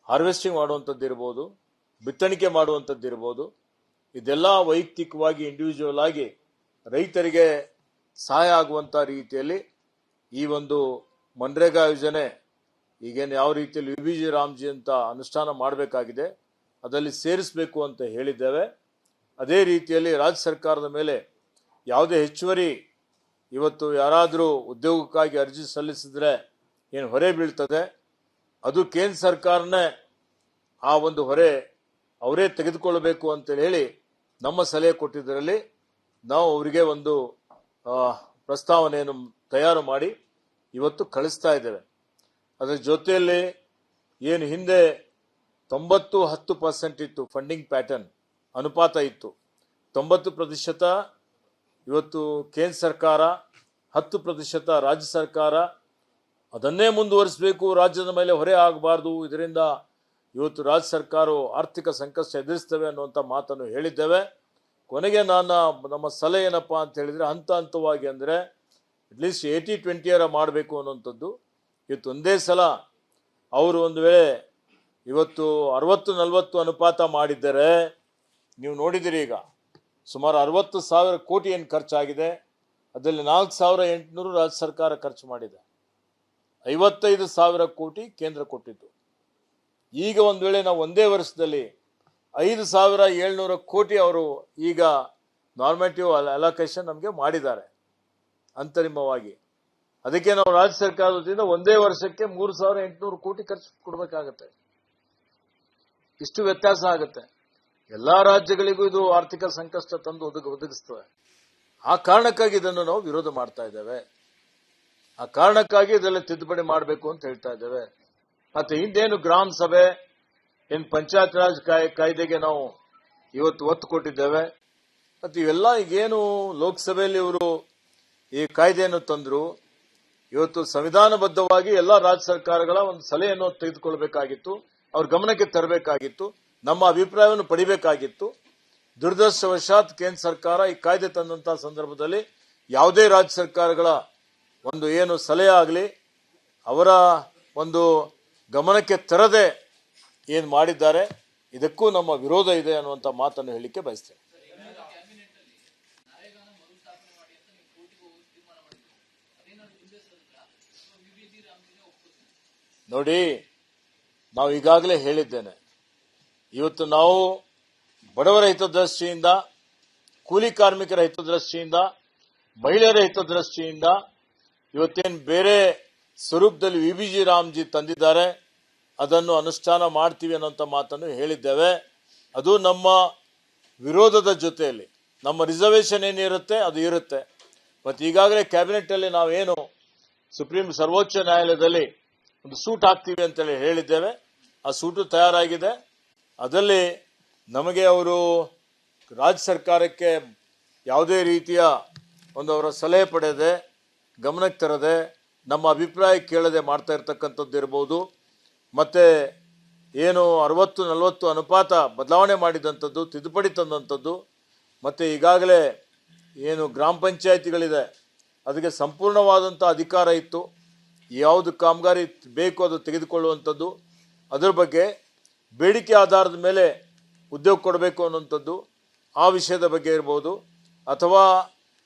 Harvesting ಮಾಡುವಂಥದ್ದು ಇರ್ಬೋದು, ಬಿತ್ತಣಿಕೆ ಮಾಡುವಂಥದ್ದು ಇರ್ಬೋದು, ಇದೆಲ್ಲ ವೈಯಕ್ತಿಕವಾಗಿ ಇಂಡಿವಿಜುವಲ್ ಆಗಿ ರೈತರಿಗೆ ಸಹಾಯ ಆಗುವಂಥ ರೀತಿಯಲ್ಲಿ ಈ ಒಂದು ಮನ್ರೇಗಾ ಯೋಜನೆ ಈಗೇನು ಯಾವ ರೀತಿಯಲ್ಲಿ ವಿಬಿಜಿ ರಾಮ್ಜಿ ಅಂತ ಅನುಷ್ಠಾನ ಮಾಡಬೇಕಾಗಿದೆ ಅದರಲ್ಲಿ ಸೇರಿಸಬೇಕು ಅಂತ ಹೇಳಿದ್ದೇವೆ. ಅದೇ ರೀತಿಯಲ್ಲಿ ರಾಜ್ಯ ಸರ್ಕಾರದ ಮೇಲೆ ಯಾವುದೇ ಹೆಚ್ಚುವರಿ ಇವತ್ತು ಯಾರಾದರೂ ಉದ್ಯೋಗಕ್ಕಾಗಿ ಅರ್ಜಿ ಸಲ್ಲಿಸಿದ್ರೆ ಏನು ಹೊರೆ ಬೀಳ್ತದೆ ಅದು ಕೇಂದ್ರ ಸರ್ಕಾರನೇ ಆ ಒಂದು ಹೊರೆ ಅವರೇ ತೆಗೆದುಕೊಳ್ಳಬೇಕು ಅಂತೇಳಿ ಹೇಳಿ ನಮ್ಮ ಸಲಹೆ ಕೊಟ್ಟಿದ್ದರಲ್ಲಿ ನಾವು ಅವರಿಗೆ ಒಂದು ಪ್ರಸ್ತಾವನೆಯನ್ನು ತಯಾರು ಮಾಡಿ ಇವತ್ತು ಕಳಿಸ್ತಾ ಇದ್ದೇವೆ. ಅದರ ಜೊತೆಯಲ್ಲಿ ಏನು ಹಿಂದೆ 90-10% ಇತ್ತು ಫಂಡಿಂಗ್ ಪ್ಯಾಟರ್ನ್ ಅನುಪಾತ ಇತ್ತು, 90% ಇವತ್ತು ಕೇಂದ್ರ ಸರ್ಕಾರ, 10% ರಾಜ್ಯ ಸರ್ಕಾರ. ಅದನ್ನೇ ಮುಂದುವರಿಸಬೇಕು, ರಾಜ್ಯದ ಮೇಲೆ ಹೊರೆ ಆಗಬಾರ್ದು, ಇದರಿಂದ ಇವತ್ತು ರಾಜ್ಯ ಸರ್ಕಾರವು ಆರ್ಥಿಕ ಸಂಕಷ್ಟ ಎದುರಿಸ್ತವೆ ಅನ್ನುವಂಥ ಮಾತನ್ನು ಹೇಳಿದ್ದೇವೆ. ಕೊನೆಗೆ ನಮ್ಮ ಸಲಹೆ ಏನಪ್ಪ ಅಂತ ಹೇಳಿದರೆ ಹಂತ ಹಂತವಾಗಿ ಅಂದರೆ ಅಟ್ಲೀಸ್ಟ್ 80-20 ಮಾಡಬೇಕು ಅನ್ನುವಂಥದ್ದು. ಇವತ್ತು ಒಂದೇ ಸಲ ಅವರು ಒಂದು ವೇಳೆ ಇವತ್ತು 60-40 ಅನುಪಾತ ಮಾಡಿದ್ದರೆ ನೀವು ನೋಡಿದಿರಿ, ಈಗ ಸುಮಾರು 60,000 ಕೋಟಿ ಏನು ಖರ್ಚಾಗಿದೆ, ಅದರಲ್ಲಿ 4,800 ರಾಜ್ಯ ಸರ್ಕಾರ ಖರ್ಚು ಮಾಡಿದೆ, 55,000 ಕೋಟಿ ಕೇಂದ್ರ ಕೊಟ್ಟಿದ್ದು. ಈಗ ಒಂದು ವೇಳೆ ನಾವು ಒಂದೇ ವರ್ಷದಲ್ಲಿ 5,700 ಕೋಟಿ ಅವರು ಈಗ ನಾರ್ಮೇಟಿವ್ ಅಲೋಕೇಶನ್ ನಮಗೆ ಮಾಡಿದ್ದಾರೆ ಅಂತರಿಮವಾಗಿ. ಅದಕ್ಕೆ ನಾವು ರಾಜ್ಯ ಸರ್ಕಾರದಿಂದ ಒಂದೇ ವರ್ಷಕ್ಕೆ 3,800 ಕೋಟಿ ಖರ್ಚು ಕೊಡಬೇಕಾಗತ್ತೆ. ಇಷ್ಟು ವ್ಯತ್ಯಾಸ ಆಗುತ್ತೆ. ಎಲ್ಲಾ ರಾಜ್ಯಗಳಿಗೂ ಇದು ಆರ್ಥಿಕ ಸಂಕಷ್ಟ ತಂದು ಒದಗಿಸ್ತವೆ. ಆ ಕಾರಣಕ್ಕಾಗಿ ಇದನ್ನು ನಾವು ವಿರೋಧ ಮಾಡ್ತಾ ಇದ್ದೇವೆ. ಆ ಕಾರಣಕ್ಕಾಗಿ ಇದೆಲ್ಲ ತಿದ್ದುಪಡಿ ಮಾಡಬೇಕು ಅಂತ ಹೇಳ್ತಾ ಇದ್ದೇವೆ. ಮತ್ತೆ ಹಿಂದೇನು ಗ್ರಾಮ ಸಭೆ ಏನು ಪಂಚಾಯತ್ ರಾಜ್ ಕಾಯ್ದೆಗೆ ನಾವು ಇವತ್ತು ಒತ್ತು ಕೊಟ್ಟಿದ್ದೇವೆ. ಮತ್ತೆ ಇವೆಲ್ಲ ಈಗೇನು ಲೋಕಸಭೆಯಲ್ಲಿ ಇವರು ಈ ಕಾಯ್ದೆಯನ್ನು ತಂದ್ರು, ಇವತ್ತು ಸಂವಿಧಾನಬದ್ಧವಾಗಿ ಎಲ್ಲ ರಾಜ್ಯ ಸರ್ಕಾರಗಳ ಒಂದು ಸಲಹೆಯನ್ನು ತೆಗೆದುಕೊಳ್ಬೇಕಾಗಿತ್ತು, ಅವ್ರ ಗಮನಕ್ಕೆ ತರಬೇಕಾಗಿತ್ತು, ನಮ್ಮ ಅಭಿಪ್ರಾಯವನ್ನು ಪಡಿಬೇಕಾಗಿತ್ತು. ದುರದೃಷ್ಟವಶಾತ್ ಕೇಂದ್ರ ಸರ್ಕಾರ ಈ ಕಾಯ್ದೆ ತಂದಂತಹ ಸಂದರ್ಭದಲ್ಲಿ ಯಾವುದೇ ರಾಜ್ಯ ಸರ್ಕಾರಗಳ ಒಂದು ಏನು ಸಲಹೆ ಆಗಲಿ ಅವರ ಒಂದು ಗಮನಕ್ಕೆ ತರದೆ ಏನು ಮಾಡಿದ್ದಾರೆ, ಇದಕ್ಕೂ ನಮ್ಮ ವಿರೋಧ ಇದೆ ಅನ್ನುವಂಥ ಮಾತನ್ನು ಹೇಳಲಿಕ್ಕೆ ಬಯಸ್ತೇನೆ. ನೋಡಿ, ನಾವು ಈಗಾಗಲೇ ಹೇಳಿದ್ದೇನೆ, ಇವತ್ತು ನಾವು ಬಡವರ ಹಿತದೃಷ್ಟಿಯಿಂದ, ಕೂಲಿ ಕಾರ್ಮಿಕರ ಹಿತದೃಷ್ಟಿಯಿಂದ, ಮಹಿಳೆಯರ ಹಿತದೃಷ್ಟಿಯಿಂದ ಇವತ್ತೇನು ಬೇರೆ ಸ್ವರೂಪದಲ್ಲಿ ವಿಬಿಜಿ ರಾಮ್ಜಿ ತಂದಿದ್ದಾರೆ ಅದನ್ನು ಅನುಷ್ಠಾನ ಮಾಡ್ತೀವಿ ಅನ್ನೋಂಥ ಮಾತನ್ನು ಹೇಳಿದ್ದೇವೆ. ಅದು ನಮ್ಮ ವಿರೋಧದ ಜೊತೆಯಲ್ಲಿ ನಮ್ಮ ರಿಸರ್ವೇಷನ್ ಏನಿರುತ್ತೆ ಅದು ಇರುತ್ತೆ. ಮತ್ತು ಈಗಾಗಲೇ ಕ್ಯಾಬಿನೆಟ್ಟಲ್ಲಿ ನಾವೇನು ಸರ್ವೋಚ್ಚ ನ್ಯಾಯಾಲಯದಲ್ಲಿ ಒಂದು ಸೂಟ್ ಹಾಕ್ತೀವಿ ಅಂತೇಳಿ ಹೇಳಿದ್ದೇವೆ. ಆ ಸೂಟು ತಯಾರಾಗಿದೆ. ಅದರಲ್ಲಿ ನಮಗೆ ಅವರು ರಾಜ್ಯ ಸರ್ಕಾರಕ್ಕೆ ಯಾವುದೇ ರೀತಿಯ ಒಂದು ಅವರ ಸಲಹೆ ಪಡೆಯದೆ, ಗಮನಕ್ಕೆ ತರದೆ, ನಮ್ಮ ಅಭಿಪ್ರಾಯ ಕೇಳದೆ ಮಾಡ್ತಾ ಇರ್ತಕ್ಕಂಥದ್ದು ಇರ್ಬೋದು. ಮತ್ತು ಏನು 60-40 ಅನುಪಾತ ಬದಲಾವಣೆ ಮಾಡಿದಂಥದ್ದು, ತಿದ್ದುಪಡಿ ತಂದಂಥದ್ದು, ಮತ್ತು ಈಗಾಗಲೇ ಏನು ಗ್ರಾಮ ಪಂಚಾಯಿತಿಗಳಿದೆ ಅದಕ್ಕೆ ಸಂಪೂರ್ಣವಾದಂಥ ಅಧಿಕಾರ ಇತ್ತು, ಯಾವುದು ಕಾಮಗಾರಿ ಬೇಕು ಅದು ತೆಗೆದುಕೊಳ್ಳುವಂಥದ್ದು, ಅದರ ಬಗ್ಗೆ ಬೇಡಿಕೆ ಆಧಾರದ ಮೇಲೆ ಉದ್ಯೋಗ ಕೊಡಬೇಕು ಅನ್ನುವಂಥದ್ದು, ಆ ವಿಷಯದ ಬಗ್ಗೆ ಇರ್ಬೋದು. ಅಥವಾ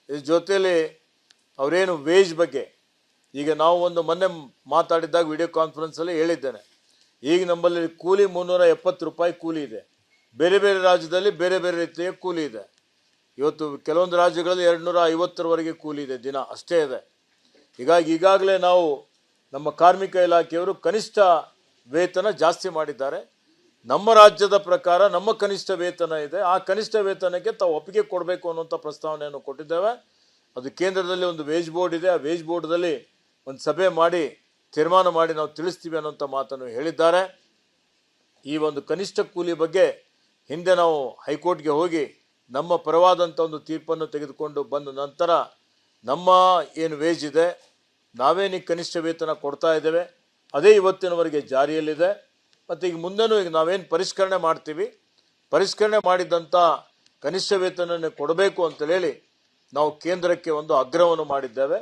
ಇದ್ರ ಜೊತೆಯಲ್ಲಿ ಅವರೇನು ವೇಜ್ ಬಗ್ಗೆ, ಈಗ ನಾವು ಒಂದು ಮೊನ್ನೆ ಮಾತಾಡಿದಾಗ ವಿಡಿಯೋ ಕಾನ್ಫರೆನ್ಸಲ್ಲಿ ಹೇಳಿದ್ದೇನೆ, ಈಗ ನಮ್ಮಲ್ಲಿ ಕೂಲಿ 370 ರೂಪಾಯಿ ಕೂಲಿ ಇದೆ. ಬೇರೆ ಬೇರೆ ರಾಜ್ಯದಲ್ಲಿ ಬೇರೆ ಬೇರೆ ರೀತಿಯ ಕೂಲಿ ಇದೆ. ಇವತ್ತು ಕೆಲವೊಂದು ರಾಜ್ಯಗಳಲ್ಲಿ 250ರವರೆಗೆ ಕೂಲಿ ಇದೆ, ದಿನ ಅಷ್ಟೇ ಇದೆ. ಹೀಗಾಗಿ ಈಗಾಗಲೇ ನಾವು ನಮ್ಮ ಕಾರ್ಮಿಕ ಇಲಾಖೆಯವರು ಕನಿಷ್ಠ ವೇತನ ಜಾಸ್ತಿ ಮಾಡಿದ್ದಾರೆ. ನಮ್ಮ ರಾಜ್ಯದ ಪ್ರಕಾರ ನಮ್ಮ ಕನಿಷ್ಠ ವೇತನ ಇದೆ, ಆ ಕನಿಷ್ಠ ವೇತನಕ್ಕೆ ತಾವು ಒಪ್ಪಿಗೆ ಕೊಡಬೇಕು ಅನ್ನುವಂಥ ಪ್ರಸ್ತಾವನೆಯನ್ನು ಕೊಟ್ಟಿದ್ದೇವೆ. ಅದು ಕೇಂದ್ರದಲ್ಲಿ ಒಂದು ವೇಜ್ ಬೋರ್ಡ್ ಇದೆ, ಆ ವೇಜ್ ಬೋರ್ಡ್ದಲ್ಲಿ ಒಂದು ಸಭೆ ಮಾಡಿ ತೀರ್ಮಾನ ಮಾಡಿ ನಾವು ತಿಳಿಸ್ತೀವಿ ಅನ್ನೋಂಥ ಮಾತನ್ನು ಹೇಳಿದ್ದಾರೆ. ಈ ಒಂದು ಕನಿಷ್ಠ ಕೂಲಿ ಬಗ್ಗೆ ಹಿಂದೆ ನಾವು ಹೈಕೋರ್ಟ್ಗೆ ಹೋಗಿ ನಮ್ಮ ಪರವಾದಂಥ ಒಂದು ತೀರ್ಪನ್ನು ತೆಗೆದುಕೊಂಡು ಬಂದ ನಂತರ ನಮ್ಮ ಏನು ವೇಜ್ ಇದೆ, ನಾವೇನೀಗ ಕನಿಷ್ಠ ವೇತನ ಕೊಡ್ತಾ ಇದ್ದೇವೆ, ಅದೇ ಇವತ್ತಿನವರೆಗೆ ಜಾರಿಯಲ್ಲಿದೆ. ಮತ್ತು ಈಗ ಮುಂದೆನೂ ಈಗ ನಾವೇನು ಪರಿಷ್ಕರಣೆ ಮಾಡ್ತೀವಿ, ಪರಿಷ್ಕರಣೆ ಮಾಡಿದಂಥ ಕನಿಷ್ಠ ವೇತನವನ್ನು ಕೊಡಬೇಕು ಅಂತೇಳಿ ನಾವು ಕೇಂದ್ರಕ್ಕೆ ಒಂದು ಆಗ್ರಹವನ್ನು ಮಾಡಿದ್ದೇವೆ.